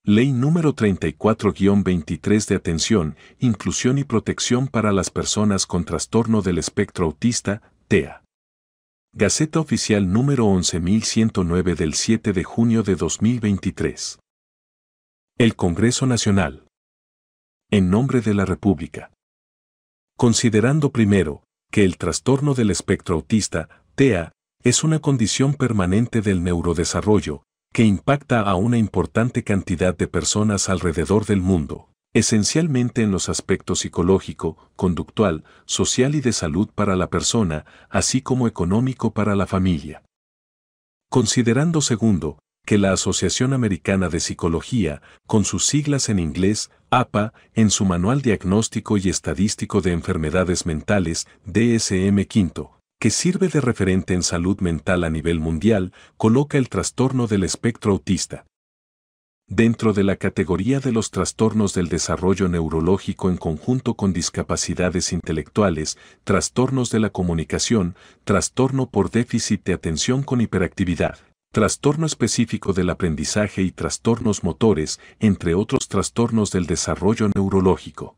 Ley número 34-23 de atención, inclusión y protección para las personas con trastorno del espectro autista, TEA. Gaceta Oficial número 11.109 del 7 de junio de 2023. El Congreso Nacional. En nombre de la República. Considerando primero, que el trastorno del espectro autista, TEA, es una condición permanente del neurodesarrollo, que impacta a una importante cantidad de personas alrededor del mundo, esencialmente en los aspectos psicológico, conductual, social y de salud para la persona, así como económico para la familia. Considerando segundo, que la Asociación Americana de Psicología, con sus siglas en inglés, APA, en su Manual Diagnóstico y Estadístico de Enfermedades Mentales, DSM-5, que sirve de referente en salud mental a nivel mundial, coloca el trastorno del espectro autista dentro de la categoría de los trastornos del desarrollo neurológico en conjunto con discapacidades intelectuales, trastornos de la comunicación, trastorno por déficit de atención con hiperactividad, trastorno específico del aprendizaje y trastornos motores, entre otros trastornos del desarrollo neurológico.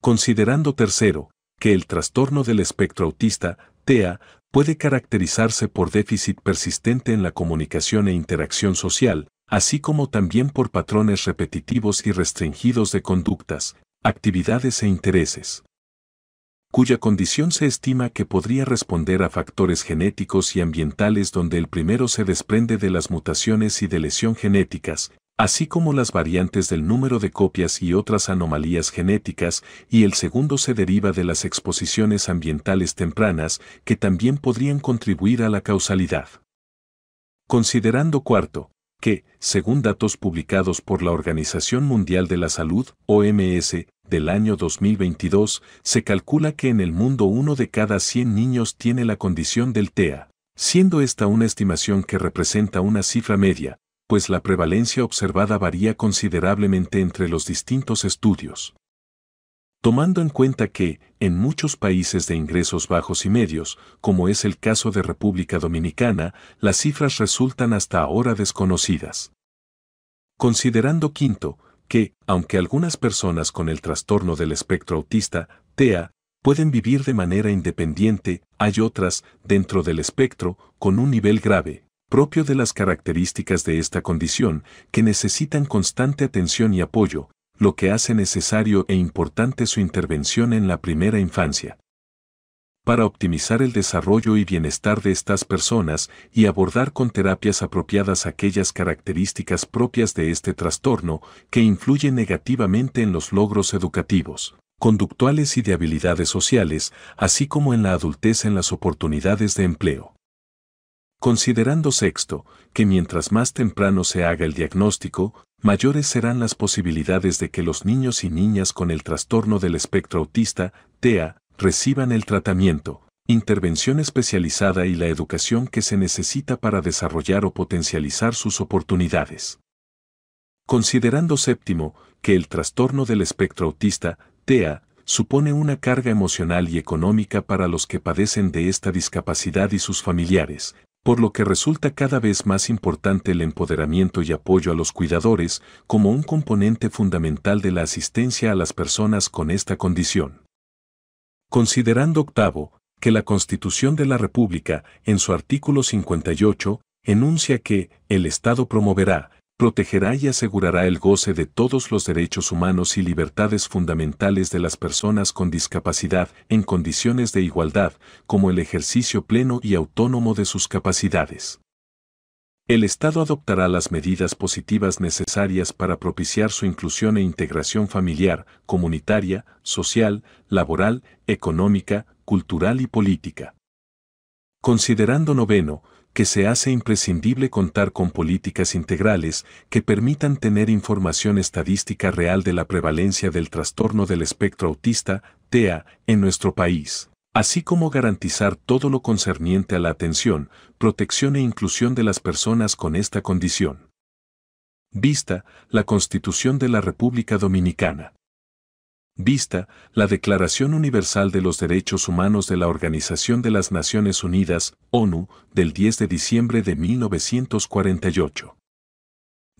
Considerando tercero, que el trastorno del espectro autista, TEA, puede caracterizarse por déficit persistente en la comunicación e interacción social, así como también por patrones repetitivos y restringidos de conductas, actividades e intereses, cuya condición se estima que podría responder a factores genéticos y ambientales donde el primero se desprende de las mutaciones y de lesión genéticas, así como las variantes del número de copias y otras anomalías genéticas, y el segundo se deriva de las exposiciones ambientales tempranas que también podrían contribuir a la causalidad. Considerando cuarto, que, según datos publicados por la Organización Mundial de la Salud, OMS, del año 2022, se calcula que en el mundo 1 de cada 100 niños tiene la condición del TEA, siendo esta una estimación que representa una cifra media, pues la prevalencia observada varía considerablemente entre los distintos estudios. Tomando en cuenta que, en muchos países de ingresos bajos y medios, como es el caso de República Dominicana, las cifras resultan hasta ahora desconocidas. Considerando quinto, que, aunque algunas personas con el trastorno del espectro autista, TEA, pueden vivir de manera independiente, hay otras, dentro del espectro, con un nivel grave, propio de las características de esta condición, que necesitan constante atención y apoyo, lo que hace necesario e importante su intervención en la primera infancia. Para optimizar el desarrollo y bienestar de estas personas y abordar con terapias apropiadas aquellas características propias de este trastorno que influyen negativamente en los logros educativos, conductuales y de habilidades sociales, así como en la adultez en las oportunidades de empleo. Considerando sexto, que mientras más temprano se haga el diagnóstico, mayores serán las posibilidades de que los niños y niñas con el trastorno del espectro autista, TEA, reciban el tratamiento, intervención especializada y la educación que se necesita para desarrollar o potencializar sus oportunidades. Considerando séptimo, que el trastorno del espectro autista, TEA, supone una carga emocional y económica para los que padecen de esta discapacidad y sus familiares, por lo que resulta cada vez más importante el empoderamiento y apoyo a los cuidadores como un componente fundamental de la asistencia a las personas con esta condición. Considerando octavo, que la Constitución de la República, en su artículo 58, enuncia que el Estado promoverá, protegerá y asegurará el goce de todos los derechos humanos y libertades fundamentales de las personas con discapacidad en condiciones de igualdad, como el ejercicio pleno y autónomo de sus capacidades. El Estado adoptará las medidas positivas necesarias para propiciar su inclusión e integración familiar, comunitaria, social, laboral, económica, cultural y política. Considerando noveno, que se hace imprescindible contar con políticas integrales que permitan tener información estadística real de la prevalencia del trastorno del espectro autista, TEA, en nuestro país, así como garantizar todo lo concerniente a la atención, protección e inclusión de las personas con esta condición. Vista, la Constitución de la República Dominicana. Vista, la Declaración Universal de los Derechos Humanos de la Organización de las Naciones Unidas, ONU, del 10 de diciembre de 1948.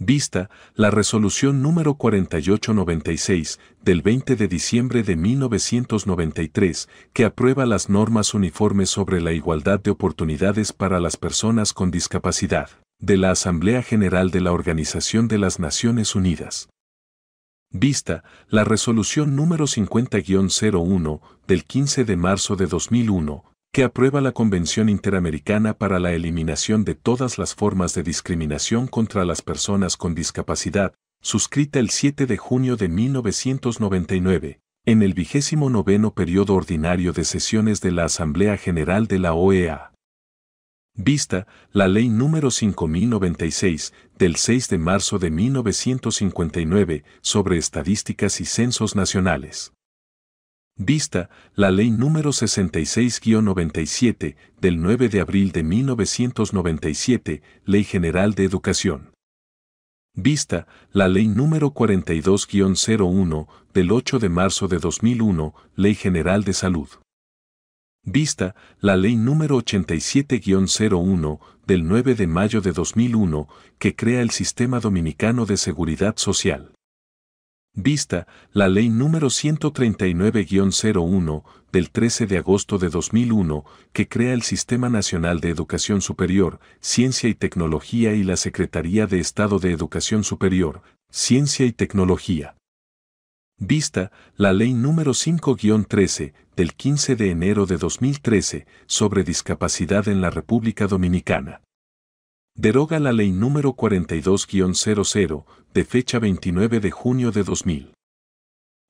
Vista la resolución número 4896 del 20 de diciembre de 1993 que aprueba las normas uniformes sobre la igualdad de oportunidades para las personas con discapacidad, de la Asamblea General de la Organización de las Naciones Unidas. Vista la resolución número 50-01 del 15 de marzo de 2001, que aprueba la Convención Interamericana para la Eliminación de todas las formas de discriminación contra las personas con discapacidad, suscrita el 7 de junio de 1999, en el 29º periodo ordinario de sesiones de la Asamblea General de la OEA. Vista la Ley número 5096 del 6 de marzo de 1959 sobre estadísticas y censos nacionales. Vista la Ley número 66-97 del 9 de abril de 1997, Ley General de Educación. Vista la Ley número 42-01 del 8 de marzo de 2001, Ley General de Salud. Vista la Ley número 87-01 del 9 de mayo de 2001, que crea el Sistema Dominicano de Seguridad Social. Vista la Ley número 139-01 del 13 de agosto de 2001, que crea el Sistema Nacional de Educación Superior, Ciencia y Tecnología y la Secretaría de Estado de Educación Superior, Ciencia y Tecnología. Vista la Ley número 5-13 del 15 de enero de 2013 sobre discapacidad en la República Dominicana. Deroga la Ley número 42-00 de fecha 29 de junio de 2000.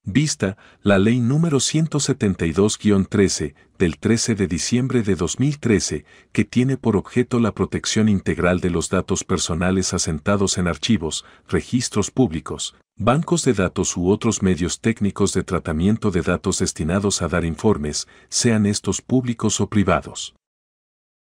Vista la Ley número 172-13 del 13 de diciembre de 2013, que tiene por objeto la protección integral de los datos personales asentados en archivos, registros públicos, bancos de datos u otros medios técnicos de tratamiento de datos destinados a dar informes, sean estos públicos o privados.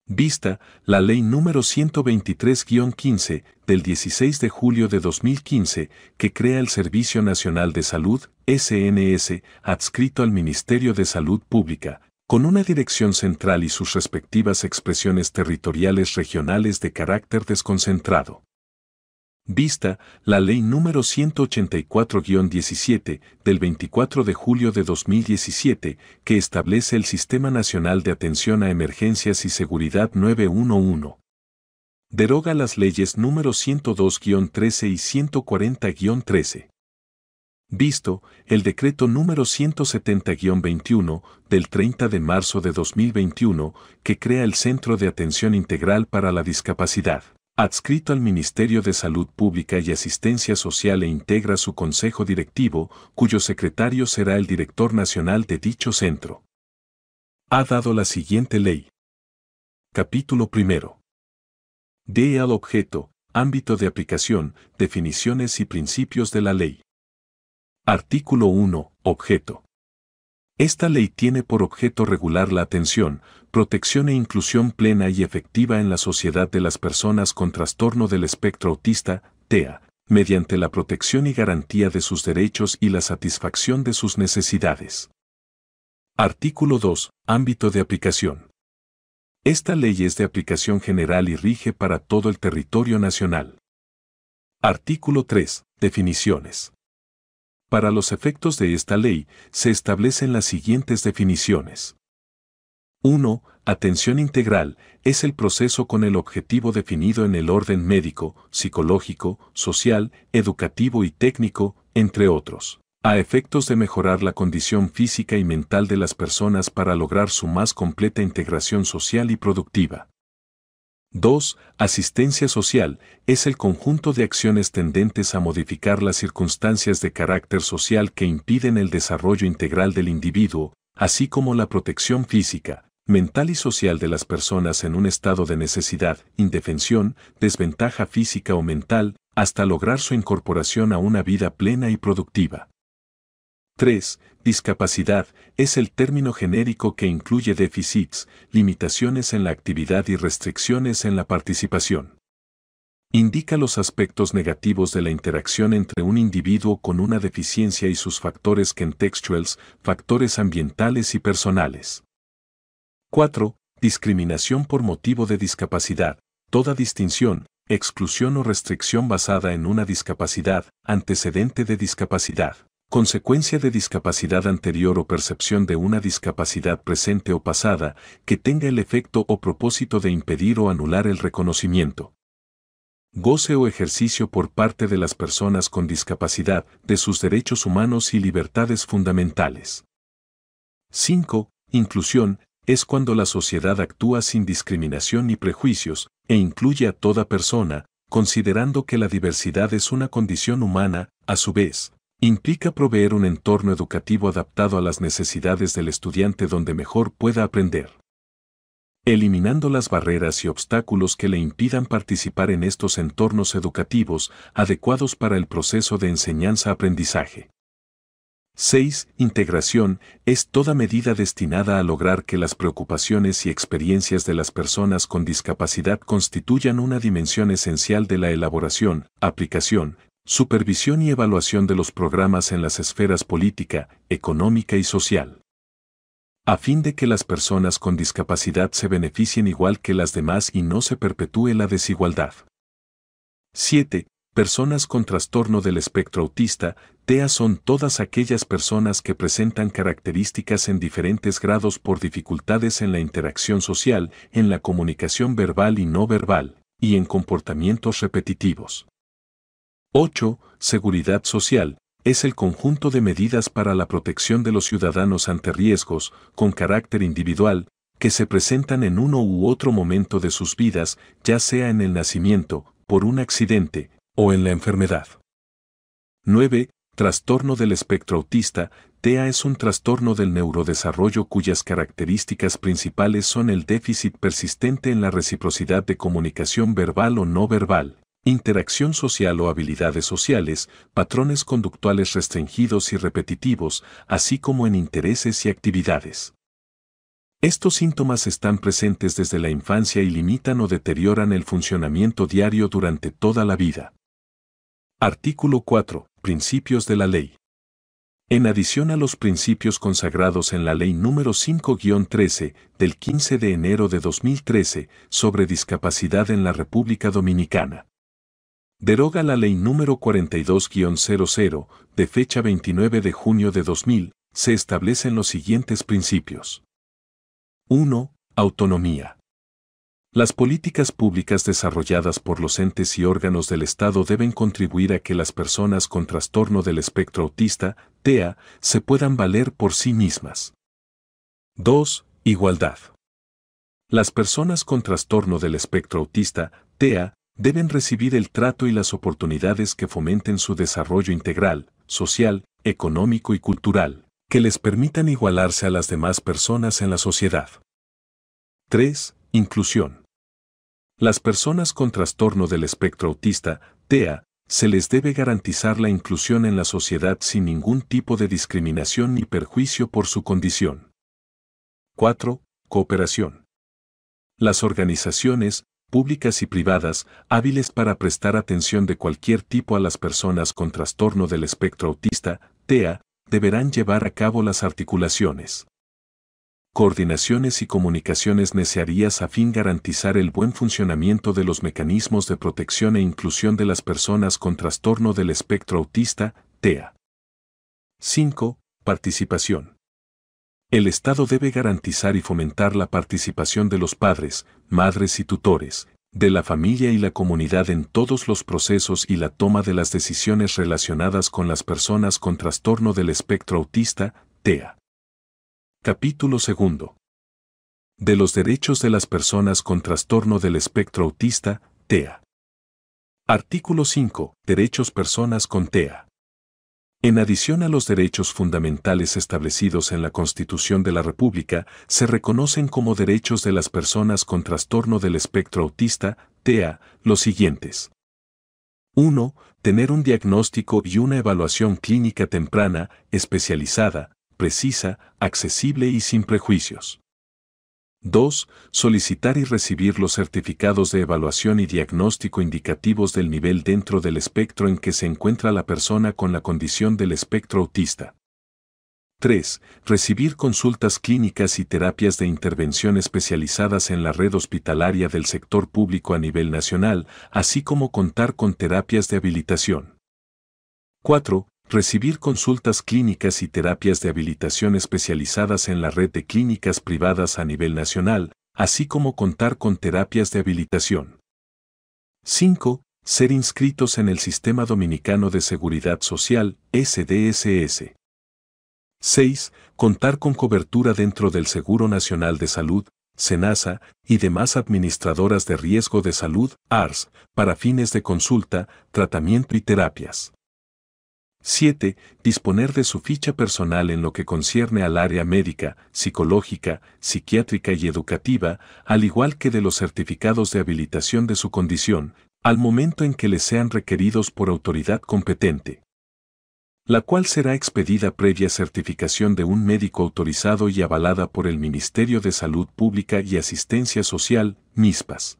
Vista la Ley número 123-15 del 16 de julio de 2015, que crea el Servicio Nacional de Salud, SNS, adscrito al Ministerio de Salud Pública, con una dirección central y sus respectivas expresiones territoriales regionales de carácter desconcentrado. Vista la Ley número 184-17 del 24 de julio de 2017, que establece el Sistema Nacional de Atención a Emergencias y Seguridad 911. Deroga las leyes número 102-13 y 140-13. Visto el decreto número 170-21 del 30 de marzo de 2021, que crea el Centro de Atención Integral para la Discapacidad, adscrito al Ministerio de Salud Pública y Asistencia Social e integra su consejo directivo, cuyo secretario será el director nacional de dicho centro. Ha dado la siguiente ley. Capítulo 1. De al objeto, ámbito de aplicación, definiciones y principios de la ley. Artículo 1. Objeto. Esta ley tiene por objeto regular la atención, protección e inclusión plena y efectiva en la sociedad de las personas con trastorno del espectro autista, TEA, mediante la protección y garantía de sus derechos y la satisfacción de sus necesidades. Artículo 2. Ámbito de aplicación. Esta ley es de aplicación general y rige para todo el territorio nacional. Artículo 3. Definiciones. Para los efectos de esta ley, se establecen las siguientes definiciones. 1. Atención integral es el proceso con el objetivo definido en el orden médico, psicológico, social, educativo y técnico, entre otros, a efectos de mejorar la condición física y mental de las personas para lograr su más completa integración social y productiva. 2. Asistencia social es el conjunto de acciones tendentes a modificar las circunstancias de carácter social que impiden el desarrollo integral del individuo, así como la protección física, mental y social de las personas en un estado de necesidad, indefensión, desventaja física o mental, hasta lograr su incorporación a una vida plena y productiva. 3. Discapacidad es el término genérico que incluye déficits, limitaciones en la actividad y restricciones en la participación. Indica los aspectos negativos de la interacción entre un individuo con una deficiencia y sus factores contextuales, factores ambientales y personales. 4. Discriminación por motivo de discapacidad. Toda distinción, exclusión o restricción basada en una discapacidad, antecedente de discapacidad, consecuencia de discapacidad anterior o percepción de una discapacidad presente o pasada que tenga el efecto o propósito de impedir o anular el reconocimiento, goce o ejercicio por parte de las personas con discapacidad de sus derechos humanos y libertades fundamentales. 5. Inclusión es cuando la sociedad actúa sin discriminación ni prejuicios e incluye a toda persona, considerando que la diversidad es una condición humana. A su vez, implica proveer un entorno educativo adaptado a las necesidades del estudiante donde mejor pueda aprender, eliminando las barreras y obstáculos que le impidan participar en estos entornos educativos adecuados para el proceso de enseñanza-aprendizaje. 6. Integración es toda medida destinada a lograr que las preocupaciones y experiencias de las personas con discapacidad constituyan una dimensión esencial de la elaboración, aplicación, supervisión y evaluación de los programas en las esferas política, económica y social, a fin de que las personas con discapacidad se beneficien igual que las demás y no se perpetúe la desigualdad. 7. Personas con trastorno del espectro autista, TEA son todas aquellas personas que presentan características en diferentes grados por dificultades en la interacción social, en la comunicación verbal y no verbal, y en comportamientos repetitivos. 8. Seguridad social. Es el conjunto de medidas para la protección de los ciudadanos ante riesgos, con carácter individual, que se presentan en uno u otro momento de sus vidas, ya sea en el nacimiento, por un accidente, o en la enfermedad. 9. Trastorno del espectro autista. TEA es un trastorno del neurodesarrollo cuyas características principales son el déficit persistente en la reciprocidad de comunicación verbal o no verbal, interacción social o habilidades sociales, patrones conductuales restringidos y repetitivos, así como en intereses y actividades. Estos síntomas están presentes desde la infancia y limitan o deterioran el funcionamiento diario durante toda la vida. Artículo 4. Principios de la ley. En adición a los principios consagrados en la Ley número 5-13 del 15 de enero de 2013 sobre discapacidad en la República Dominicana, deroga la Ley número 42-00 de fecha 29 de junio de 2000, se establecen los siguientes principios. 1. Autonomía. Las políticas públicas desarrolladas por los entes y órganos del Estado deben contribuir a que las personas con trastorno del espectro autista, TEA, se puedan valer por sí mismas. 2. Igualdad. Las personas con trastorno del espectro autista, TEA, deben recibir el trato y las oportunidades que fomenten su desarrollo integral, social, económico y cultural, que les permitan igualarse a las demás personas en la sociedad. 3. Inclusión. Las personas con trastorno del espectro autista, TEA, se les debe garantizar la inclusión en la sociedad sin ningún tipo de discriminación ni perjuicio por su condición. 4. Cooperación. Las organizaciones, públicas y privadas, hábiles para prestar atención de cualquier tipo a las personas con trastorno del espectro autista, TEA, deberán llevar a cabo las articulaciones, coordinaciones y comunicaciones necesarias a fin de garantizar el buen funcionamiento de los mecanismos de protección e inclusión de las personas con trastorno del espectro autista, TEA. 5. Participación. El Estado debe garantizar y fomentar la participación de los padres, madres y tutores, de la familia y la comunidad en todos los procesos y la toma de las decisiones relacionadas con las personas con trastorno del espectro autista, TEA. Capítulo 2. De los derechos de las personas con trastorno del espectro autista, TEA. Artículo 5. Derechos personas con TEA. En adición a los derechos fundamentales establecidos en la Constitución de la República, se reconocen como derechos de las personas con trastorno del espectro autista, TEA, los siguientes. 1. Tener un diagnóstico y una evaluación clínica temprana, especializada, precisa, accesible y sin prejuicios. 2. Solicitar y recibir los certificados de evaluación y diagnóstico indicativos del nivel dentro del espectro en que se encuentra la persona con la condición del espectro autista. 3. Recibir consultas clínicas y terapias de intervención especializadas en la red hospitalaria del sector público a nivel nacional, así como contar con terapias de habilitación. 4. Recibir consultas clínicas y terapias de habilitación especializadas en la red de clínicas privadas a nivel nacional, así como contar con terapias de habilitación. 5. Ser inscritos en el Sistema Dominicano de Seguridad Social, SDSS. 6. Contar con cobertura dentro del Seguro Nacional de Salud, SENASA, y demás administradoras de riesgo de salud, ARS, para fines de consulta, tratamiento y terapias. 7. Disponer de su ficha personal en lo que concierne al área médica, psicológica, psiquiátrica y educativa, al igual que de los certificados de habilitación de su condición, al momento en que les sean requeridos por autoridad competente, la cual será expedida previa certificación de un médico autorizado y avalada por el Ministerio de Salud Pública y Asistencia Social, MISPAS.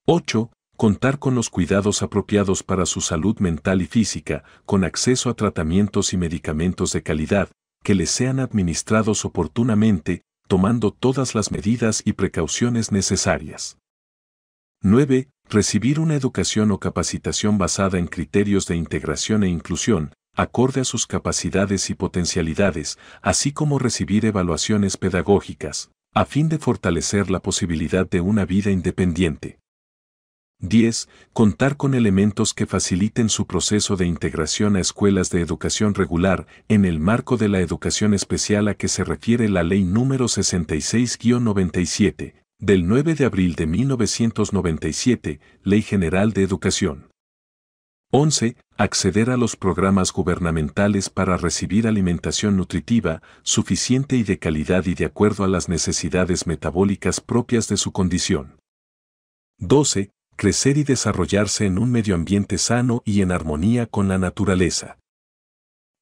8. Contar con los cuidados apropiados para su salud mental y física, con acceso a tratamientos y medicamentos de calidad, que les sean administrados oportunamente, tomando todas las medidas y precauciones necesarias. 9. Recibir una educación o capacitación basada en criterios de integración e inclusión, acorde a sus capacidades y potencialidades, así como recibir evaluaciones pedagógicas, a fin de fortalecer la posibilidad de una vida independiente. 10. Contar con elementos que faciliten su proceso de integración a escuelas de educación regular en el marco de la educación especial a que se refiere la Ley número 66-97, del 9 de abril de 1997, Ley General de Educación. 11. Acceder a los programas gubernamentales para recibir alimentación nutritiva, suficiente y de calidad y de acuerdo a las necesidades metabólicas propias de su condición. 12. Crecer y desarrollarse en un medio ambiente sano y en armonía con la naturaleza.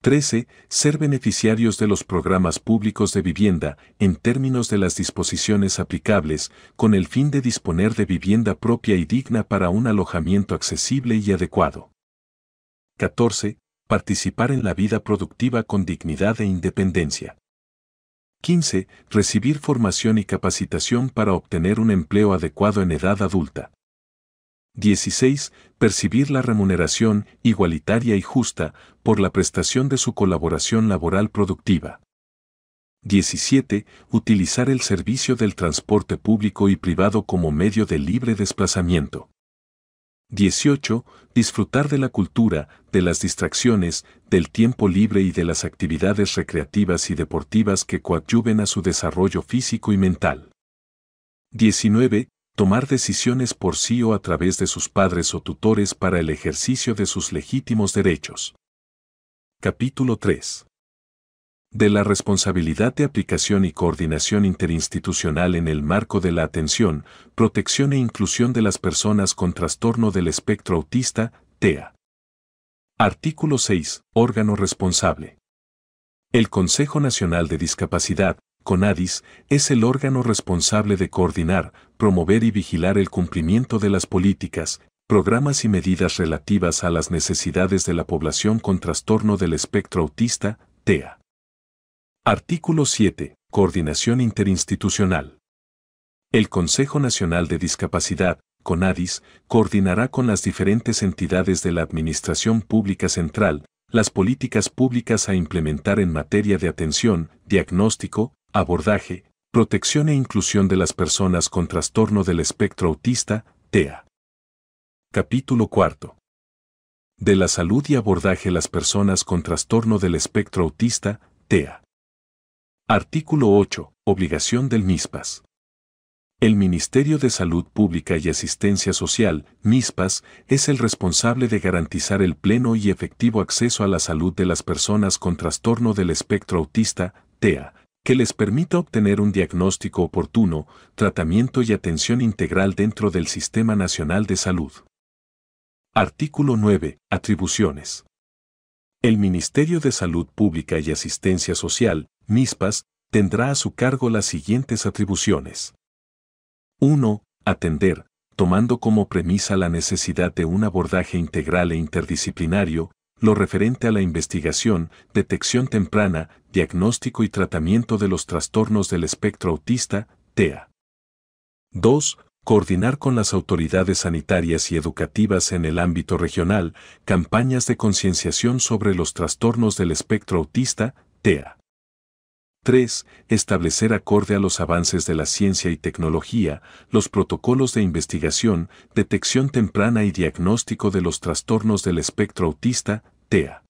13. Ser beneficiarios de los programas públicos de vivienda en términos de las disposiciones aplicables, con el fin de disponer de vivienda propia y digna para un alojamiento accesible y adecuado. 14. Participar en la vida productiva con dignidad e independencia. 15. Recibir formación y capacitación para obtener un empleo adecuado en edad adulta. 16. Percibir la remuneración, igualitaria y justa, por la prestación de su colaboración laboral productiva. 17. Utilizar el servicio del transporte público y privado como medio de libre desplazamiento. 18. Disfrutar de la cultura, de las distracciones, del tiempo libre y de las actividades recreativas y deportivas que coadyuven a su desarrollo físico y mental. 19. Tomar decisiones por sí o a través de sus padres o tutores para el ejercicio de sus legítimos derechos. Capítulo 3. De la responsabilidad de aplicación y coordinación interinstitucional en el marco de la atención, protección e inclusión de las personas con trastorno del espectro autista, TEA. Artículo 6. Órgano responsable. El Consejo Nacional de Discapacidad, CONADIS, es el órgano responsable de coordinar, promover y vigilar el cumplimiento de las políticas, programas y medidas relativas a las necesidades de la población con trastorno del espectro autista, TEA. Artículo 7. Coordinación interinstitucional. El Consejo Nacional de Discapacidad, CONADIS, coordinará con las diferentes entidades de la Administración Pública Central las políticas públicas a implementar en materia de atención, diagnóstico, abordaje, protección e inclusión de las personas con trastorno del espectro autista, TEA. Capítulo 4. De la salud y abordaje las personas con trastorno del espectro autista, TEA. Artículo 8. Obligación del MISPAS. El Ministerio de Salud Pública y Asistencia Social, MISPAS, es el responsable de garantizar el pleno y efectivo acceso a la salud de las personas con trastorno del espectro autista, TEA, que les permita obtener un diagnóstico oportuno, tratamiento y atención integral dentro del Sistema Nacional de Salud. Artículo 9. Atribuciones. El Ministerio de Salud Pública y Asistencia Social, MISPAS, tendrá a su cargo las siguientes atribuciones. 1. Atender, tomando como premisa la necesidad de un abordaje integral e interdisciplinario, lo referente a la investigación, detección temprana, diagnóstico y tratamiento de los trastornos del espectro autista, TEA. 2. Coordinar con las autoridades sanitarias y educativas en el ámbito regional campañas de concienciación sobre los trastornos del espectro autista, TEA. 3. Establecer acorde a los avances de la ciencia y tecnología, los protocolos de investigación, detección temprana y diagnóstico de los trastornos del espectro autista, TEA.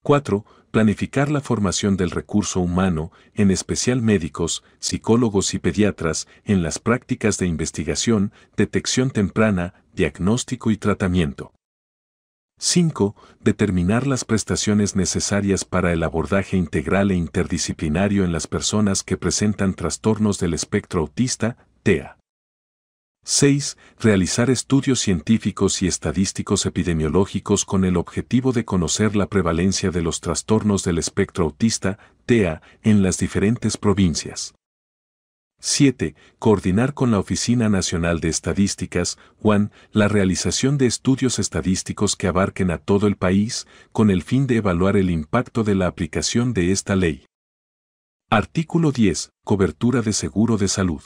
4. Planificar la formación del recurso humano, en especial médicos, psicólogos y pediatras, en las prácticas de investigación, detección temprana, diagnóstico y tratamiento. 5. Determinar las prestaciones necesarias para el abordaje integral e interdisciplinario en las personas que presentan trastornos del espectro autista, TEA. 6. Realizar estudios científicos y estadísticos epidemiológicos con el objetivo de conocer la prevalencia de los trastornos del espectro autista, TEA, en las diferentes provincias. 7. Coordinar con la Oficina Nacional de Estadísticas, UAN, la realización de estudios estadísticos que abarquen a todo el país, con el fin de evaluar el impacto de la aplicación de esta ley. Artículo 10. Cobertura de seguro de salud.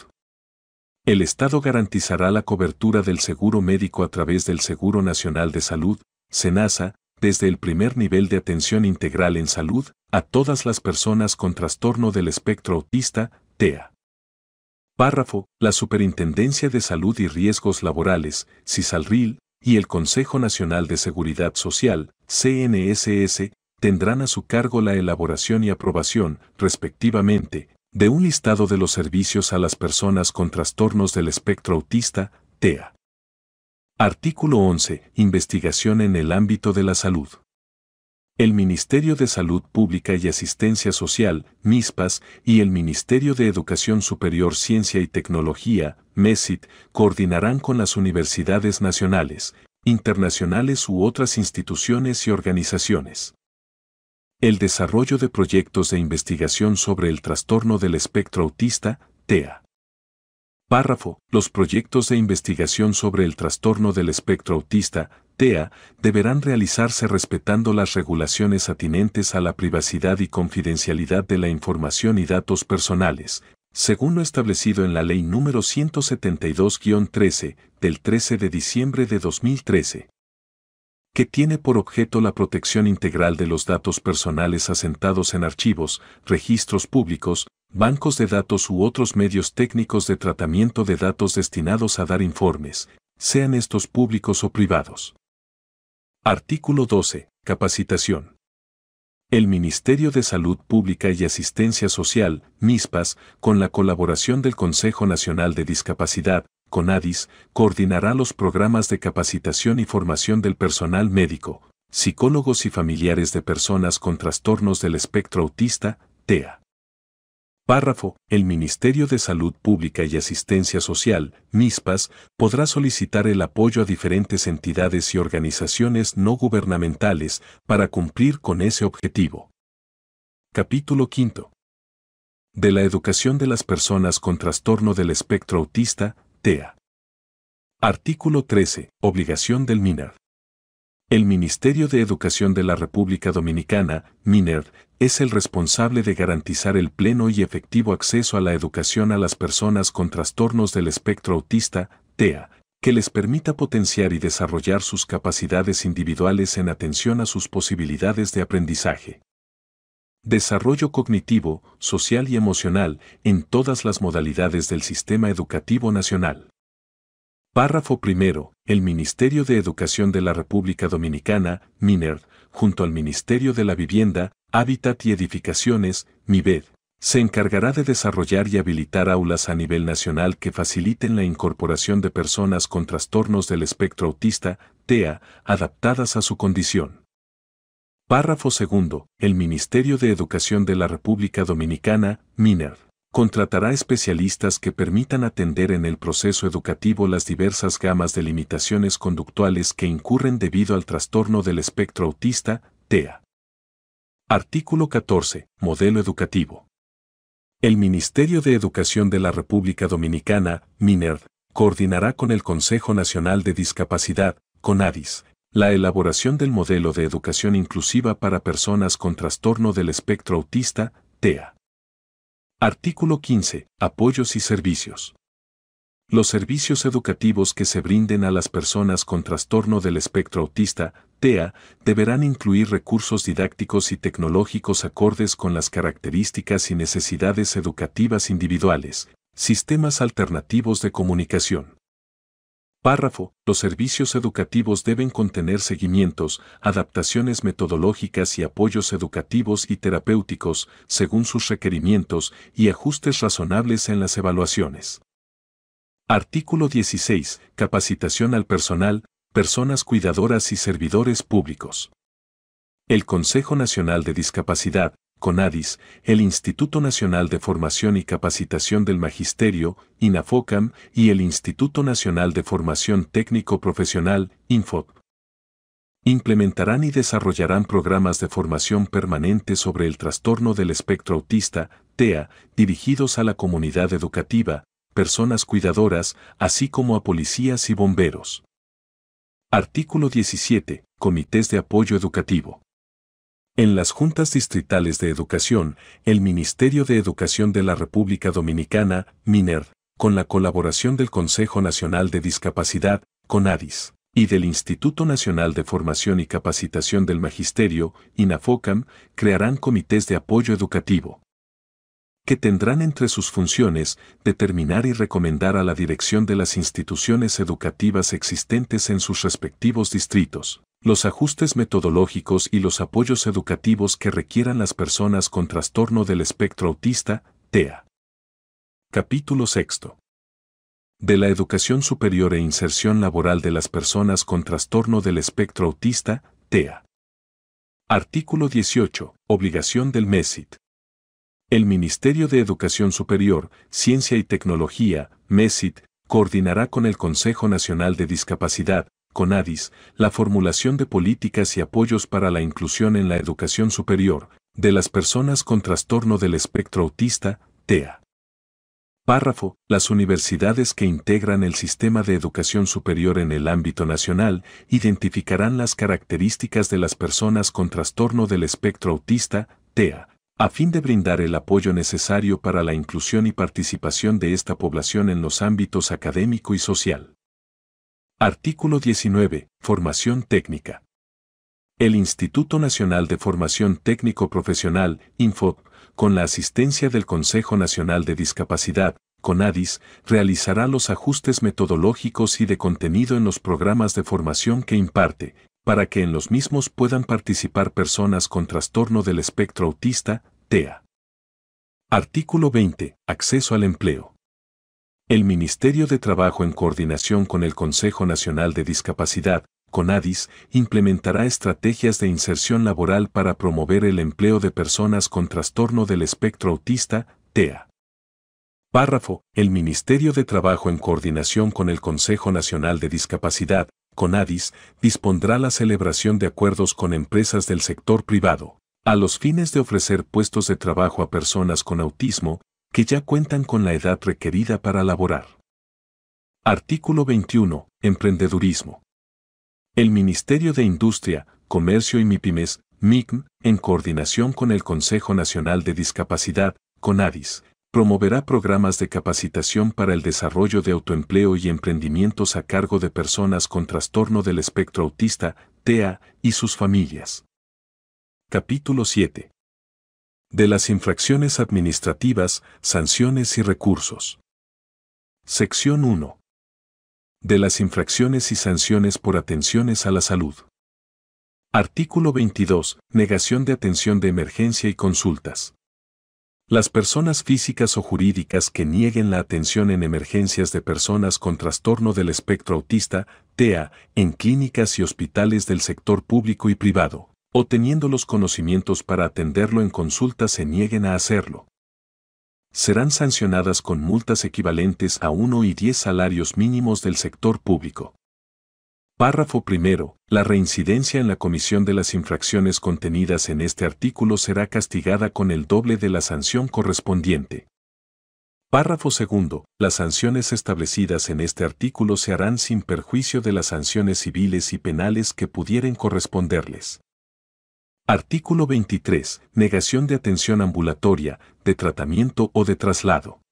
El Estado garantizará la cobertura del seguro médico a través del Seguro Nacional de Salud, SENASA, desde el primer nivel de atención integral en salud, a todas las personas con trastorno del espectro autista, TEA. Párrafo. La Superintendencia de Salud y Riesgos Laborales, CISALRIL, y el Consejo Nacional de Seguridad Social, CNSS, tendrán a su cargo la elaboración y aprobación, respectivamente, de un listado de los servicios a las personas con trastornos del espectro autista, TEA. Artículo 11. Investigación en el ámbito de la salud. El Ministerio de Salud Pública y Asistencia Social, MISPAS, y el Ministerio de Educación Superior, Ciencia y Tecnología, MESIT, coordinarán con las universidades nacionales, internacionales u otras instituciones y organizaciones el desarrollo de proyectos de investigación sobre el trastorno del espectro autista, TEA. Párrafo. Los proyectos de investigación sobre el trastorno del espectro autista, TEA, deberán realizarse respetando las regulaciones atinentes a la privacidad y confidencialidad de la información y datos personales, según lo establecido en la Ley número 172-13, del 13 de diciembre de 2013. Que tiene por objeto la protección integral de los datos personales asentados en archivos, registros públicos, bancos de datos u otros medios técnicos de tratamiento de datos destinados a dar informes, sean estos públicos o privados. Artículo 12. Capacitación. El Ministerio de Salud Pública y Asistencia Social, MISPAS, con la colaboración del Consejo Nacional de Discapacidad, CONADIS, coordinará los programas de capacitación y formación del personal médico, psicólogos y familiares de personas con trastornos del espectro autista, TEA. Párrafo. El Ministerio de Salud Pública y Asistencia Social, MISPAS, podrá solicitar el apoyo a diferentes entidades y organizaciones no gubernamentales para cumplir con ese objetivo. Capítulo 5. De la educación de las personas con trastorno del espectro autista, TEA. Artículo 13. Obligación del MINER. El Ministerio de Educación de la República Dominicana, MINER, es el responsable de garantizar el pleno y efectivo acceso a la educación a las personas con trastornos del espectro autista, TEA, que les permita potenciar y desarrollar sus capacidades individuales en atención a sus posibilidades de aprendizaje. Desarrollo cognitivo, social y emocional en todas las modalidades del sistema educativo nacional. Párrafo primero. El Ministerio de Educación de la República Dominicana, MINER, junto al Ministerio de la Vivienda, Hábitat y Edificaciones, MIVED, se encargará de desarrollar y habilitar aulas a nivel nacional que faciliten la incorporación de personas con trastornos del espectro autista, TEA, adaptadas a su condición. Párrafo segundo. El Ministerio de Educación de la República Dominicana, MINER, contratará especialistas que permitan atender en el proceso educativo las diversas gamas de limitaciones conductuales que incurren debido al trastorno del espectro autista, TEA. Artículo 14. Modelo educativo. El Ministerio de Educación de la República Dominicana, MINER, coordinará con el Consejo Nacional de Discapacidad, CONADIS, La elaboración del modelo de educación inclusiva para personas con trastorno del espectro autista, TEA. Artículo 15. Apoyos y servicios. Los servicios educativos que se brinden a las personas con trastorno del espectro autista, TEA, deberán incluir recursos didácticos y tecnológicos acordes con las características y necesidades educativas individuales, sistemas alternativos de comunicación. Párrafo. Los servicios educativos deben contener seguimientos, adaptaciones metodológicas y apoyos educativos y terapéuticos, según sus requerimientos, y ajustes razonables en las evaluaciones. Artículo 16. Capacitación al personal, personas cuidadoras y servidores públicos. El Consejo Nacional de Discapacidad, CONADIS, el Instituto Nacional de Formación y Capacitación del Magisterio, INAFOCAM, y el Instituto Nacional de Formación Técnico Profesional, INFOP, implementarán y desarrollarán programas de formación permanente sobre el trastorno del espectro autista, TEA, dirigidos a la comunidad educativa, personas cuidadoras, así como a policías y bomberos. Artículo 17. Comités de apoyo educativo. En las juntas distritales de educación, el Ministerio de Educación de la República Dominicana, MINER, con la colaboración del Consejo Nacional de Discapacidad, CONADIS, y del Instituto Nacional de Formación y Capacitación del Magisterio, INAFOCAM, crearán comités de apoyo educativo, que tendrán entre sus funciones determinar y recomendar a la dirección de las instituciones educativas existentes en sus respectivos distritos los ajustes metodológicos y los apoyos educativos que requieran las personas con trastorno del espectro autista, TEA. Capítulo 6. De la educación superior e inserción laboral de las personas con trastorno del espectro autista, TEA. Artículo 18. Obligación del MESIT. El Ministerio de Educación Superior, Ciencia y Tecnología, MESIT, coordinará con el Consejo Nacional de Discapacidad, CONADIS, la formulación de políticas y apoyos para la inclusión en la educación superior de las personas con trastorno del espectro autista, TEA. Párrafo. Las universidades que integran el sistema de educación superior en el ámbito nacional identificarán las características de las personas con trastorno del espectro autista, TEA, a fin de brindar el apoyo necesario para la inclusión y participación de esta población en los ámbitos académico y social. Artículo 19. Formación técnica. El Instituto Nacional de Formación Técnico Profesional, INFOP, con la asistencia del Consejo Nacional de Discapacidad, CONADIS, realizará los ajustes metodológicos y de contenido en los programas de formación que imparte, para que en los mismos puedan participar personas con trastorno del espectro autista, TEA. Artículo 20. Acceso al empleo. El Ministerio de Trabajo, en coordinación con el Consejo Nacional de Discapacidad, CONADIS, implementará estrategias de inserción laboral para promover el empleo de personas con trastorno del espectro autista, TEA. Párrafo. El Ministerio de Trabajo, en coordinación con el Consejo Nacional de Discapacidad, CONADIS, dispondrá la celebración de acuerdos con empresas del sector privado, a los fines de ofrecer puestos de trabajo a personas con autismo, que ya cuentan con la edad requerida para laborar. Artículo 21. Emprendedurismo. El Ministerio de Industria, Comercio y MIPYMES, MICM, en coordinación con el Consejo Nacional de Discapacidad, CONADIS, promoverá programas de capacitación para el desarrollo de autoempleo y emprendimientos a cargo de personas con trastorno del espectro autista, TEA, y sus familias. Capítulo 7. De las infracciones administrativas, sanciones y recursos. Sección 1. De las infracciones y sanciones por atenciones a la salud. Artículo 22. Negación de atención de emergencia y consultas. Las personas físicas o jurídicas que nieguen la atención en emergencias de personas con trastorno del espectro autista, TEA, en clínicas y hospitales del sector público y privado, o teniendo los conocimientos para atenderlo en consulta se nieguen a hacerlo, serán sancionadas con multas equivalentes a 1 y 10 salarios mínimos del sector público. Párrafo primero. La reincidencia en la comisión de las infracciones contenidas en este artículo será castigada con el doble de la sanción correspondiente. Párrafo segundo. Las sanciones establecidas en este artículo se harán sin perjuicio de las sanciones civiles y penales que pudieren corresponderles. Artículo 23. Negación de atención ambulatoria, de tratamiento o de traslado.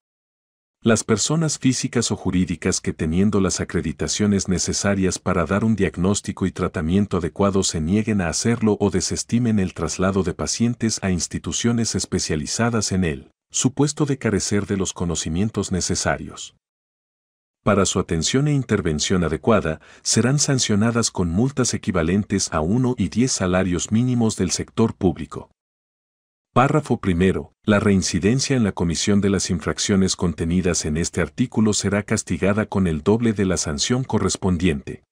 Las personas físicas o jurídicas que teniendo las acreditaciones necesarias para dar un diagnóstico y tratamiento adecuado se nieguen a hacerlo o desestimen el traslado de pacientes a instituciones especializadas en él, supuesto de carecer de los conocimientos necesarios para su atención e intervención adecuada, serán sancionadas con multas equivalentes a 1 y 10 salarios mínimos del sector público. Párrafo primero. La reincidencia en la comisión de las infracciones contenidas en este artículo será castigada con el doble de la sanción correspondiente.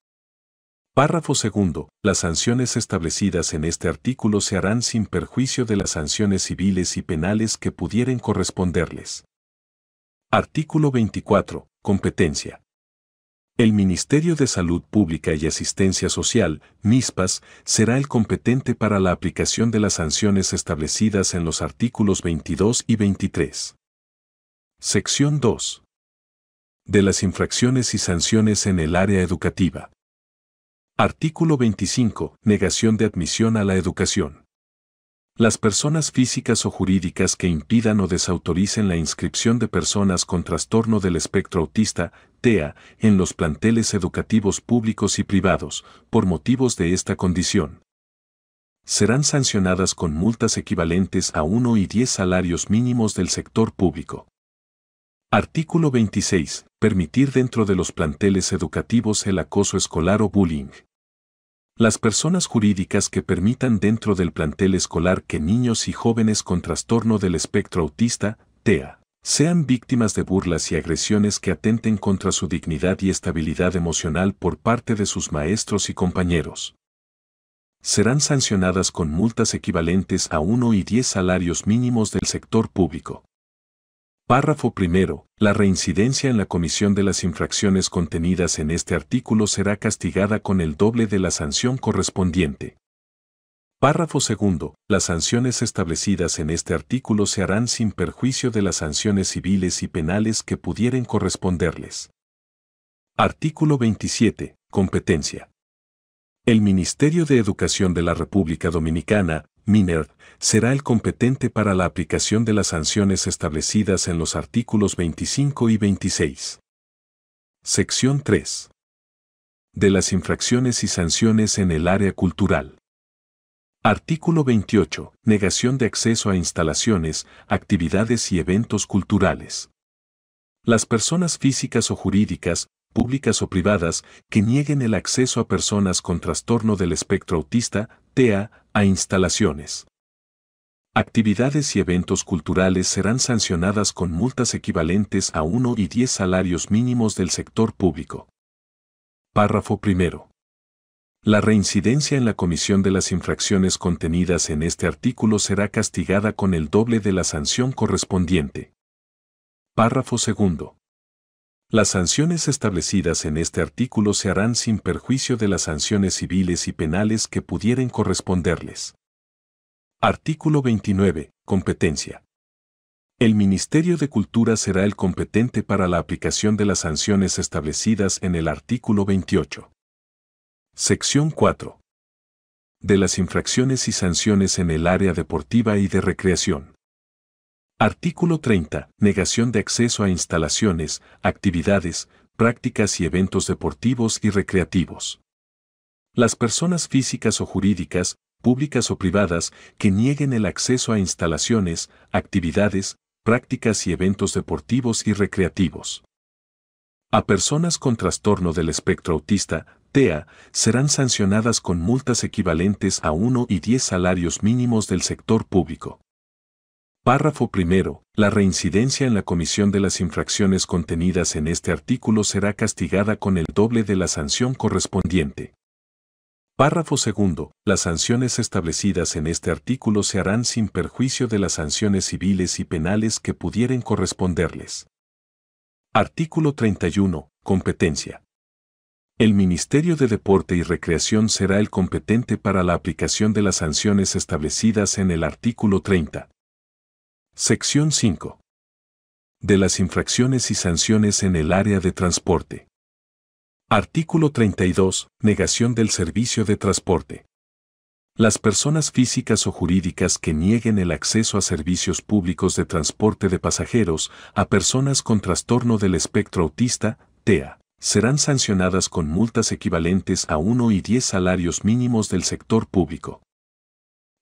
Párrafo segundo. Las sanciones establecidas en este artículo se harán sin perjuicio de las sanciones civiles y penales que pudieren corresponderles. Artículo 24. Competencia. El Ministerio de Salud Pública y Asistencia Social, MISPAS, será el competente para la aplicación de las sanciones establecidas en los artículos 22 y 23. Sección 2. De las infracciones y sanciones en el área educativa. Artículo 25. Negación de admisión a la educación. Las personas físicas o jurídicas que impidan o desautoricen la inscripción de personas con trastorno del espectro autista, TEA, en los planteles educativos públicos y privados, por motivos de esta condición, serán sancionadas con multas equivalentes a 1 y 10 salarios mínimos del sector público. Artículo 26. Permitir dentro de los planteles educativos el acoso escolar o bullying. Las personas jurídicas que permitan dentro del plantel escolar que niños y jóvenes con trastorno del espectro autista, TEA, sean víctimas de burlas y agresiones que atenten contra su dignidad y estabilidad emocional por parte de sus maestros y compañeros, serán sancionadas con multas equivalentes a 1 y 10 salarios mínimos del sector público. Párrafo primero. La reincidencia en la comisión de las infracciones contenidas en este artículo será castigada con el doble de la sanción correspondiente. Párrafo segundo. Las sanciones establecidas en este artículo se harán sin perjuicio de las sanciones civiles y penales que pudieren corresponderles. Artículo 27. Competencia. El Ministerio de Educación de la República Dominicana, MINER, será el competente para la aplicación de las sanciones establecidas en los artículos 25 y 26. Sección 3. De las infracciones y sanciones en el área cultural. Artículo 28. Negación de acceso a instalaciones, actividades y eventos culturales. Las personas físicas o jurídicas, públicas o privadas, que nieguen el acceso a personas con trastorno del espectro autista, TEA, a instalaciones, actividades y eventos culturales serán sancionadas con multas equivalentes a 1 y 10 salarios mínimos del sector público. Párrafo primero. La reincidencia en la comisión de las infracciones contenidas en este artículo será castigada con el doble de la sanción correspondiente. Párrafo segundo. Las sanciones establecidas en este artículo se harán sin perjuicio de las sanciones civiles y penales que pudieren corresponderles. Artículo 29. Competencia. El Ministerio de Cultura será el competente para la aplicación de las sanciones establecidas en el artículo 28. Sección 4. De las infracciones y sanciones en el área deportiva y de recreación. Artículo 30. Negación de acceso a instalaciones, actividades, prácticas y eventos deportivos y recreativos. Las personas físicas o jurídicas, públicas o privadas, que nieguen el acceso a instalaciones, actividades, prácticas y eventos deportivos y recreativos a personas con trastorno del espectro autista, TEA, serán sancionadas con multas equivalentes a 1 y 10 salarios mínimos del sector público. Párrafo primero. La reincidencia en la comisión de las infracciones contenidas en este artículo será castigada con el doble de la sanción correspondiente. Párrafo segundo. Las sanciones establecidas en este artículo se harán sin perjuicio de las sanciones civiles y penales que pudieren corresponderles. Artículo 31. Competencia. El Ministerio de Deporte y Recreación será el competente para la aplicación de las sanciones establecidas en el artículo 30. Sección 5. De las infracciones y sanciones en el área de transporte. Artículo 32. Negación del servicio de transporte. Las personas físicas o jurídicas que nieguen el acceso a servicios públicos de transporte de pasajeros a personas con trastorno del espectro autista, TEA, serán sancionadas con multas equivalentes a 1 y 10 salarios mínimos del sector público.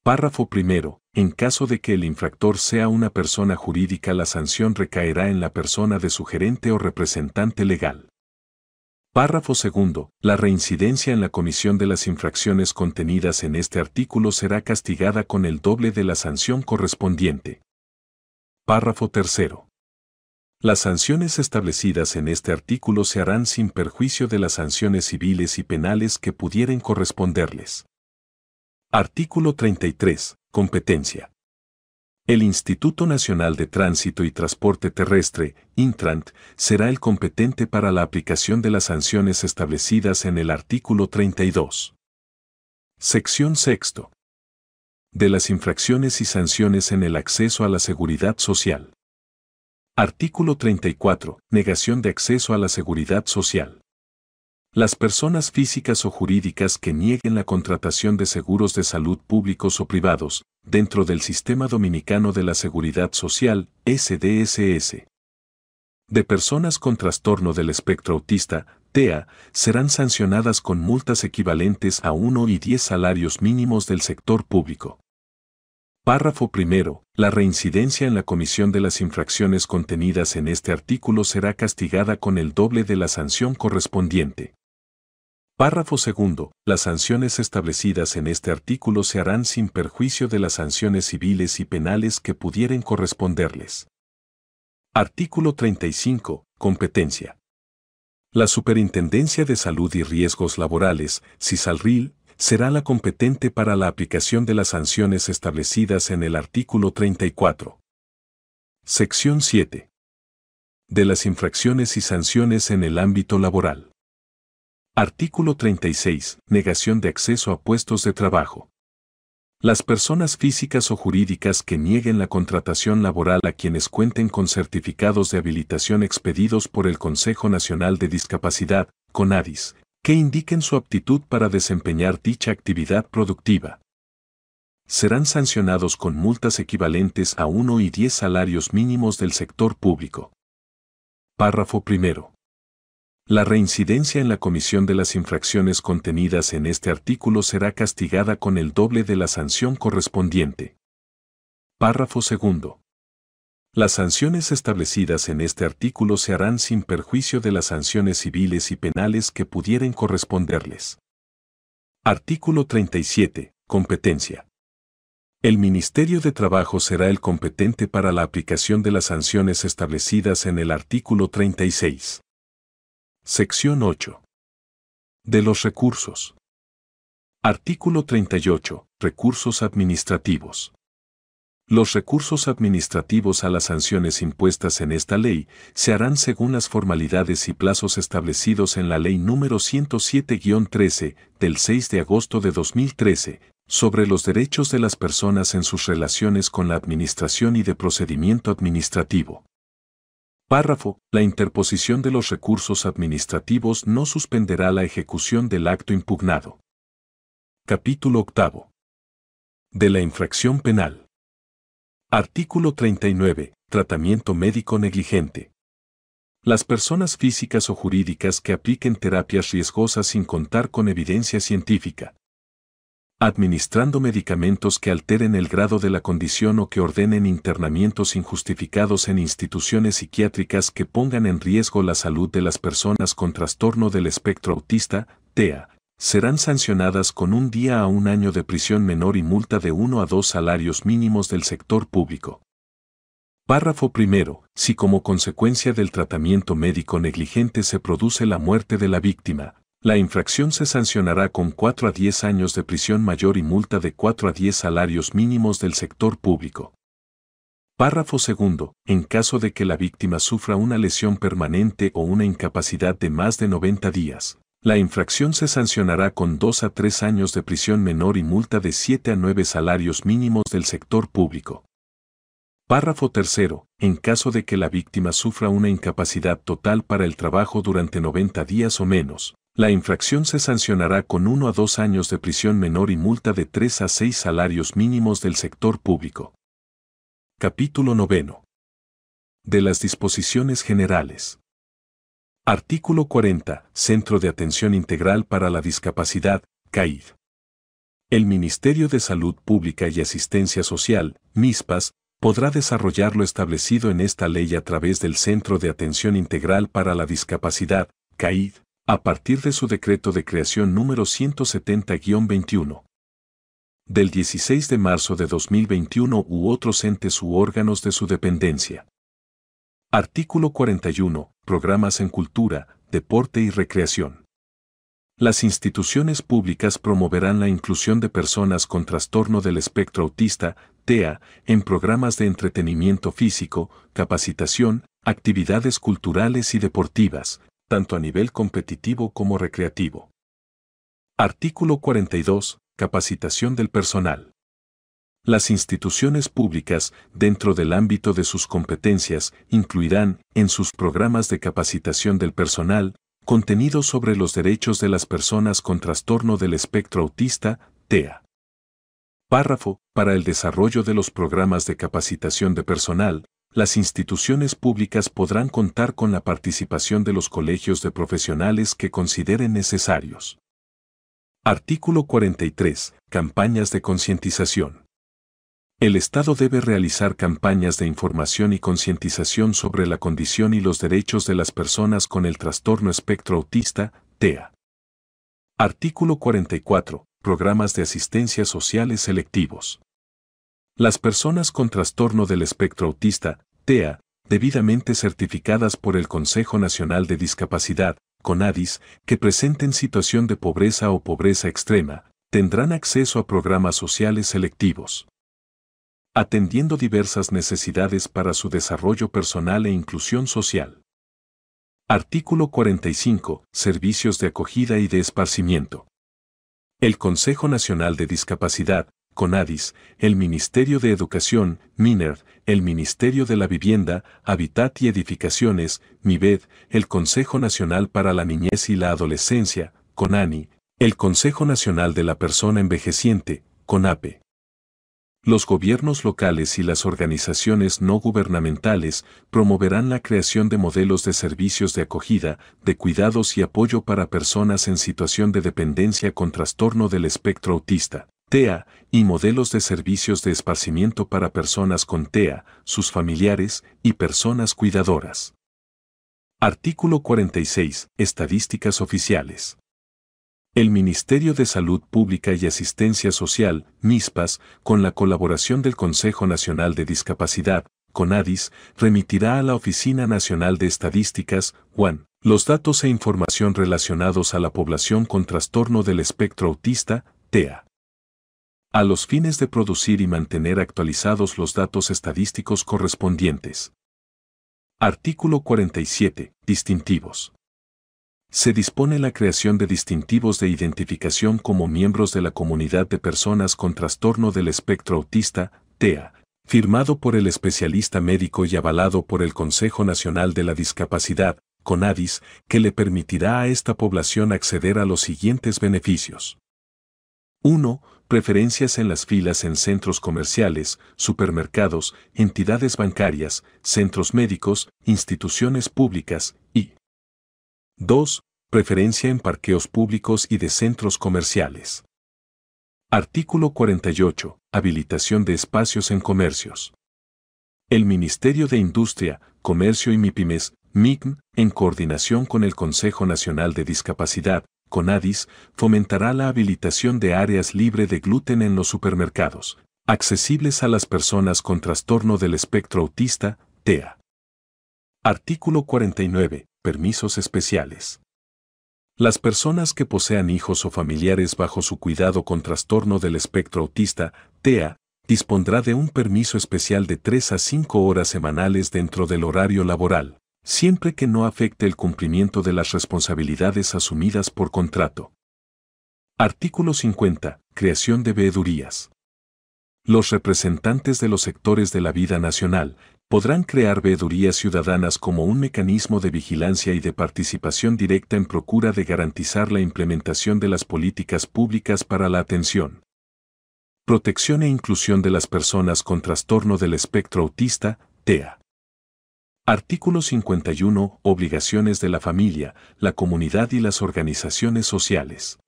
Párrafo primero. En caso de que el infractor sea una persona jurídica, la sanción recaerá en la persona de su gerente o representante legal. Párrafo segundo. La reincidencia en la comisión de las infracciones contenidas en este artículo será castigada con el doble de la sanción correspondiente. Párrafo tercero. Las sanciones establecidas en este artículo se harán sin perjuicio de las sanciones civiles y penales que pudieran corresponderles. Artículo 33. Competencia. El Instituto Nacional de Tránsito y Transporte Terrestre, Intrant, será el competente para la aplicación de las sanciones establecidas en el artículo 32. Sección sexto. De las infracciones y sanciones en el acceso a la seguridad social. Artículo 34. Negación de acceso a la seguridad social. Las personas físicas o jurídicas que nieguen la contratación de seguros de salud públicos o privados, dentro del Sistema Dominicano de la Seguridad Social, SDSS, de personas con trastorno del espectro autista, TEA, serán sancionadas con multas equivalentes a 1 y 10 salarios mínimos del sector público. Párrafo primero. La reincidencia en la comisión de las infracciones contenidas en este artículo será castigada con el doble de la sanción correspondiente. Párrafo segundo. Las sanciones establecidas en este artículo se harán sin perjuicio de las sanciones civiles y penales que pudieran corresponderles. Artículo 35. Competencia. La Superintendencia de Salud y Riesgos Laborales, SISALRIL, será la competente para la aplicación de las sanciones establecidas en el artículo 34. Sección 7. De las infracciones y sanciones en el ámbito laboral. Artículo 36. Negación de acceso a puestos de trabajo. Las personas físicas o jurídicas que nieguen la contratación laboral a quienes cuenten con certificados de habilitación expedidos por el Consejo Nacional de Discapacidad, CONADIS, que indiquen su aptitud para desempeñar dicha actividad productiva, serán sancionados con multas equivalentes a 1 y 10 salarios mínimos del sector público. Párrafo primero. La reincidencia en la comisión de las infracciones contenidas en este artículo será castigada con el doble de la sanción correspondiente. Párrafo segundo. Las sanciones establecidas en este artículo se harán sin perjuicio de las sanciones civiles y penales que pudieran corresponderles. Artículo 37. Competencia. El Ministerio de Trabajo será el competente para la aplicación de las sanciones establecidas en el artículo 36. Sección 8. De los recursos. Artículo 38. Recursos administrativos. Los recursos administrativos a las sanciones impuestas en esta ley se harán según las formalidades y plazos establecidos en la Ley número 107-13 del 6 de agosto de 2013 sobre los derechos de las personas en sus relaciones con la administración y de procedimiento administrativo. Párrafo. La interposición de los recursos administrativos no suspenderá la ejecución del acto impugnado. Capítulo 8. De la infracción penal. Artículo 39. Tratamiento médico negligente. Las personas físicas o jurídicas que apliquen terapias riesgosas sin contar con evidencia científica, administrando medicamentos que alteren el grado de la condición o que ordenen internamientos injustificados en instituciones psiquiátricas que pongan en riesgo la salud de las personas con trastorno del espectro autista, TEA, serán sancionadas con 1 día a 1 año de prisión menor y multa de 1 a 2 salarios mínimos del sector público. Párrafo primero. Si como consecuencia del tratamiento médico negligente se produce la muerte de la víctima, la infracción se sancionará con 4 a 10 años de prisión mayor y multa de 4 a 10 salarios mínimos del sector público. Párrafo segundo. En caso de que la víctima sufra una lesión permanente o una incapacidad de más de 90 días, la infracción se sancionará con 2 a 3 años de prisión menor y multa de 7 a 9 salarios mínimos del sector público. Párrafo tercero. En caso de que la víctima sufra una incapacidad total para el trabajo durante 90 días o menos, la infracción se sancionará con 1 a 2 años de prisión menor y multa de 3 a 6 salarios mínimos del sector público. Capítulo 9. De las disposiciones generales. Artículo 40. Centro de Atención Integral para la Discapacidad, CAID. El Ministerio de Salud Pública y Asistencia Social, MISPAS, podrá desarrollar lo establecido en esta ley a través del Centro de Atención Integral para la Discapacidad, CAID, a partir de su decreto de creación número 170-21. Del 16 de marzo de 2021 u otros entes u órganos de su dependencia. Artículo 41. Programas en cultura, deporte y recreación. Las instituciones públicas promoverán la inclusión de personas con trastorno del espectro autista, TEA, en programas de entretenimiento físico, capacitación, actividades culturales y deportivas, tanto a nivel competitivo como recreativo. Artículo 42. Capacitación del personal. Las instituciones públicas, dentro del ámbito de sus competencias, incluirán, en sus programas de capacitación del personal, contenidos sobre los derechos de las personas con trastorno del espectro autista, TEA. Párrafo. Para el desarrollo de los programas de capacitación de personal, las instituciones públicas podrán contar con la participación de los colegios de profesionales que consideren necesarios. Artículo 43. Campañas de concientización. El Estado debe realizar campañas de información y concientización sobre la condición y los derechos de las personas con el trastorno espectro autista, TEA. Artículo 44. Programas de asistencia sociales selectivos. Las personas con trastorno del espectro autista, TEA, debidamente certificadas por el Consejo Nacional de Discapacidad, CONADIS, que presenten situación de pobreza o pobreza extrema, tendrán acceso a programas sociales selectivos, atendiendo diversas necesidades para su desarrollo personal e inclusión social. Artículo 45. Servicios de acogida y de esparcimiento. El Consejo Nacional de Discapacidad, CONADIS, el Ministerio de Educación, MINER, el Ministerio de la Vivienda, Hábitat y Edificaciones, MIVED, el Consejo Nacional para la Niñez y la Adolescencia, CONANI, el Consejo Nacional de la Persona Envejeciente, CONAPE. Los gobiernos locales y las organizaciones no gubernamentales promoverán la creación de modelos de servicios de acogida, de cuidados y apoyo para personas en situación de dependencia con trastorno del espectro autista, TEA, y modelos de servicios de esparcimiento para personas con TEA, sus familiares y personas cuidadoras. Artículo 46. Estadísticas oficiales. El Ministerio de Salud Pública y Asistencia Social, MISPAS, con la colaboración del Consejo Nacional de Discapacidad, CONADIS, remitirá a la Oficina Nacional de Estadísticas, UAN, los datos e información relacionados a la población con trastorno del espectro autista, TEA, a los fines de producir y mantener actualizados los datos estadísticos correspondientes. Artículo 47. Distintivos. Se dispone la creación de distintivos de identificación como miembros de la comunidad de personas con trastorno del espectro autista, TEA, firmado por el especialista médico y avalado por el Consejo Nacional de la Discapacidad, CONADIS, que le permitirá a esta población acceder a los siguientes beneficios. 1. Preferencias en las filas en centros comerciales, supermercados, entidades bancarias, centros médicos, instituciones públicas y 2. Preferencia en parqueos públicos y de centros comerciales. Artículo 48. Habilitación de espacios en comercios. El Ministerio de Industria, Comercio y MIPYMES, MICM, en coordinación con el Consejo Nacional de Discapacidad, CONADIS, fomentará la habilitación de áreas libre de gluten en los supermercados, accesibles a las personas con trastorno del espectro autista, TEA. Artículo 49. Permisos especiales. Las personas que posean hijos o familiares bajo su cuidado con trastorno del espectro autista, TEA, dispondrá de un permiso especial de 3 a 5 horas semanales dentro del horario laboral, siempre que no afecte el cumplimiento de las responsabilidades asumidas por contrato. Artículo 50. Creación de veedurías. Los representantes de los sectores de la vida nacional podrán crear veedurías ciudadanas como un mecanismo de vigilancia y de participación directa en procura de garantizar la implementación de las políticas públicas para la atención, protección e inclusión de las personas con trastorno del espectro autista, TEA. Artículo 51. Obligaciones de la familia, la comunidad y las organizaciones sociales.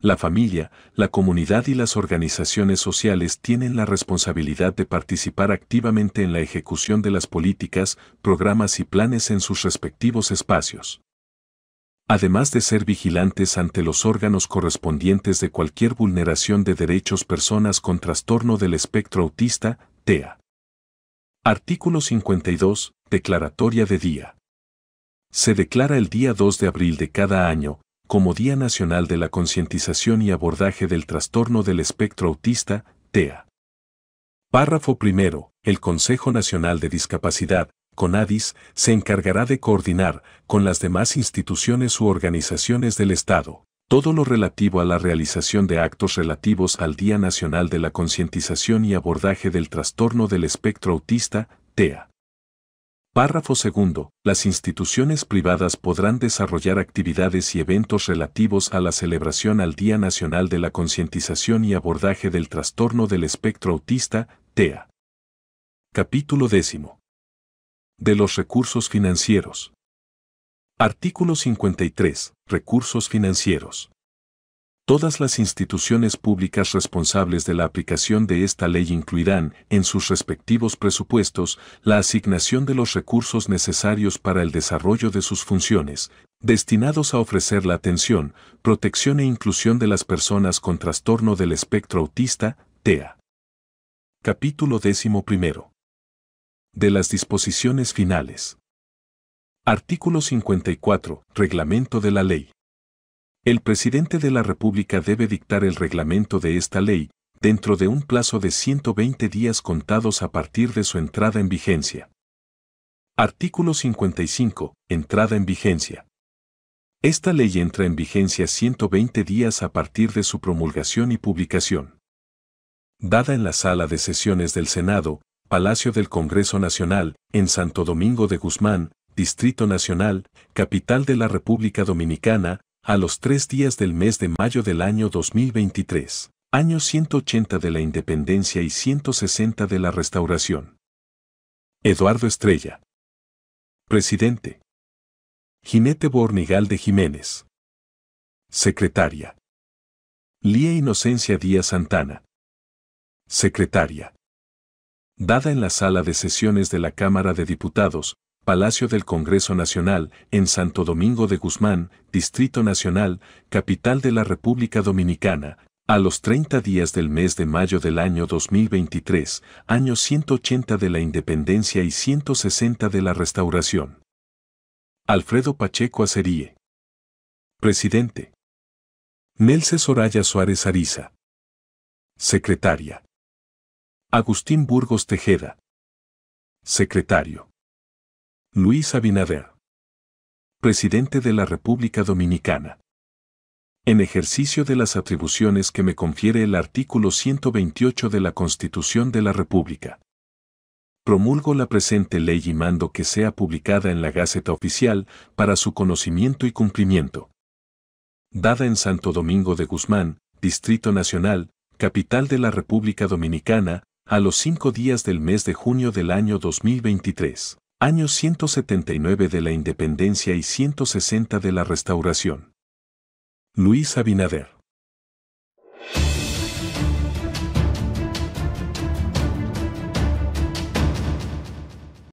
La familia, la comunidad y las organizaciones sociales tienen la responsabilidad de participar activamente en la ejecución de las políticas, programas y planes en sus respectivos espacios. Además de ser vigilantes ante los órganos correspondientes de cualquier vulneración de derechos personas con trastorno del espectro autista, TEA. Artículo 52. Declaratoria de día. Se declara el día 2 de abril de cada año como Día Nacional de la Concientización y Abordaje del Trastorno del Espectro Autista, TEA. Párrafo primero. El Consejo Nacional de Discapacidad, CONADIS, se encargará de coordinar, con las demás instituciones u organizaciones del Estado, todo lo relativo a la realización de actos relativos al Día Nacional de la Concientización y Abordaje del Trastorno del Espectro Autista, TEA. Párrafo segundo. Las instituciones privadas podrán desarrollar actividades y eventos relativos a la celebración al Día Nacional de la Concientización y Abordaje del Trastorno del Espectro Autista, TEA. Capítulo 10. De los recursos financieros. Artículo 53. Recursos financieros. Todas las instituciones públicas responsables de la aplicación de esta ley incluirán, en sus respectivos presupuestos, la asignación de los recursos necesarios para el desarrollo de sus funciones, destinados a ofrecer la atención, protección e inclusión de las personas con trastorno del espectro autista, TEA. Capítulo 11. De las disposiciones finales. Artículo 54. Reglamento de la ley. El presidente de la República debe dictar el reglamento de esta ley, dentro de un plazo de 120 días contados a partir de su entrada en vigencia. Artículo 55. Entrada en vigencia. Esta ley entra en vigencia 120 días a partir de su promulgación y publicación. Dada en la Sala de Sesiones del Senado, Palacio del Congreso Nacional, en Santo Domingo de Guzmán, Distrito Nacional, capital de la República Dominicana, a los 3 días del mes de mayo del año 2023, año 180 de la Independencia y 160 de la Restauración. Eduardo Estrella. Presidente. Ginette Bornigal de Jiménez. Secretaria. Lía Inocencia Díaz Santana. Secretaria. Dada en la Sala de Sesiones de la Cámara de Diputados, Palacio del Congreso Nacional, en Santo Domingo de Guzmán, Distrito Nacional, capital de la República Dominicana, a los 30 días del mes de mayo del año 2023, año 180 de la Independencia y 160 de la Restauración. Alfredo Pacheco Acerie. Presidente. Nelce Soraya Suárez Ariza. Secretaria. Agustín Burgos Tejeda. Secretario. Luis Abinader. Presidente de la República Dominicana. En ejercicio de las atribuciones que me confiere el artículo 128 de la Constitución de la República. Promulgo la presente ley y mando que sea publicada en la Gaceta Oficial para su conocimiento y cumplimiento. Dada en Santo Domingo de Guzmán, Distrito Nacional, capital de la República Dominicana, a los 5 días del mes de junio del año 2023. Año 179 de la Independencia y 160 de la Restauración. Luis Abinader.